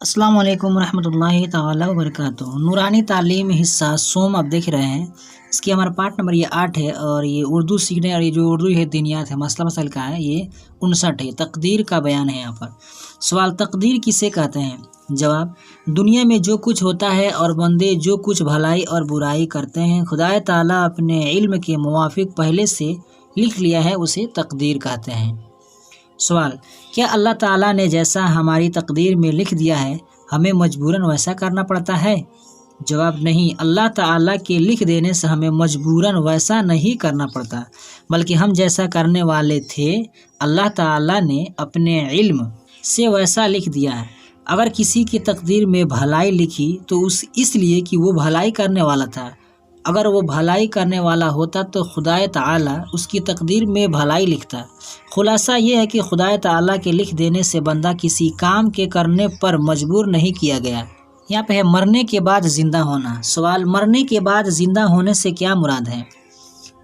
अस्सलाम वालेकुम रहमतुल्लाहि ताला वबरकातुहू। नूरानी तालीम हिस्सा सोम आप देख रहे हैं। इसकी हमारा पार्ट नंबर ये 8 है और ये उर्दू सीखने और ये जो उर्दू है दिनियात है मसला मसाइल का है ये 59 है। तकदीर का बयान है यहाँ पर। सवाल, तकदीर किसे कहते हैं? जवाब, दुनिया में जो कुछ होता है और बंदे जो कुछ भलाई और बुराई करते हैं खुदा ताला अपने इल्म के मुवाफिक पहले से लिख लिया है, उसे तकदीर कहते हैं। सवाल, क्या अल्लाह ताला ने जैसा हमारी तकदीर में लिख दिया है हमें मजबूरन वैसा करना पड़ता है? जवाब, नहीं, अल्लाह ताला के लिख देने से हमें मजबूरन वैसा नहीं करना पड़ता, बल्कि हम जैसा करने वाले थे अल्लाह ताला ने अपने इल्म से वैसा लिख दिया है। अगर किसी की तकदीर में भलाई लिखी तो इसलिए कि वो भलाई करने वाला था। अगर वो भलाई करने वाला होता तो खुदा ताला उसकी तकदीर में भलाई लिखता। खुलासा ये है कि खुदा ताला के लिख देने से बंदा किसी काम के करने पर मजबूर नहीं किया गया। यहाँ पे है मरने के बाद ज़िंदा होना। सवाल, मरने के बाद ज़िंदा होने से क्या मुराद है?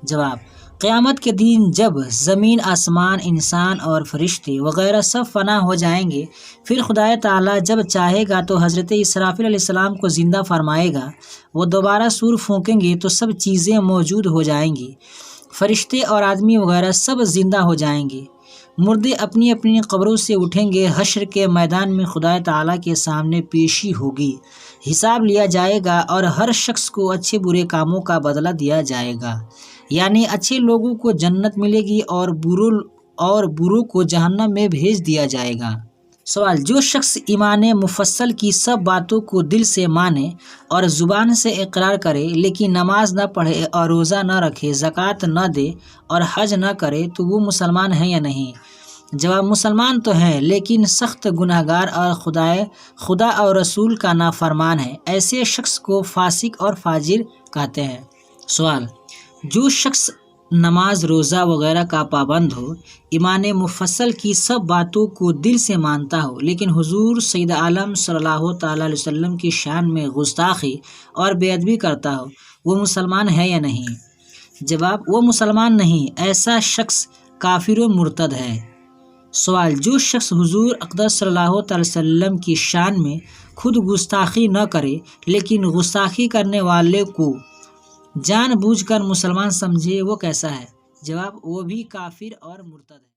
जवाब, क़यामत के दिन जब ज़मीन, आसमान, इंसान और फरिश्ते वगैरह सब फना हो जाएंगे, फिर खुदा ताला जब चाहेगा तो हज़रत इसराफिल अलैहिस्सलाम को ज़िंदा फरमाएगा। वो दोबारा सूर फूकेंगे तो सब चीज़ें मौजूद हो जाएंगी, फरिश्ते और आदमी वगैरह सब ज़िंदा हो जाएंगे। मुर्दे अपनी अपनी कब्रों से उठेंगे। हश्र के मैदान में खुदा ताला के सामने पेशी होगी, हिसाब लिया जाएगा और हर शख्स को अच्छे बुरे कामों का बदला दिया जाएगा। यानी अच्छे लोगों को जन्नत मिलेगी और बुरों को जहन्नम में भेज दिया जाएगा। सवाल, जो शख्स ईमान मुफस्सल की सब बातों को दिल से माने और ज़ुबान से इकरार करे लेकिन नमाज न पढ़े और रोज़ा न रखे, ज़कात न दे और हज न करे तो वो मुसलमान है या नहीं? जवाब, मुसलमान तो हैं लेकिन सख्त गुनहगार और खुदा और रसूल का नाफरमान है। ऐसे शख्स को फासिक और फाजिर कहते हैं। सवाल, जो शख्स नमाज, रोज़ा वगैरह का पाबंद हो, ईमान मुफस्सल की सब बातों को दिल से मानता हो, लेकिन हुजूर सैयद आलम सल्लल्लाहु ताला अलैहि वसल्लम की शान में गुस्ताखी और बेअदबी करता हो, वो मुसलमान है या नहीं? जवाब, वो मुसलमान नहीं, ऐसा शख्स काफिर व मुर्तद है। सवाल, जो शख्स हुजूर अक़दस सल्लल्लाहु ताला अलैहि वसल्लम की शान में खुद गुस्ताखी न करे लेकिन गुस्ताखी करने वाले को जानबूझकर मुसलमान समझे, वो कैसा है? जवाब, वो भी काफिर और मुर्तद है।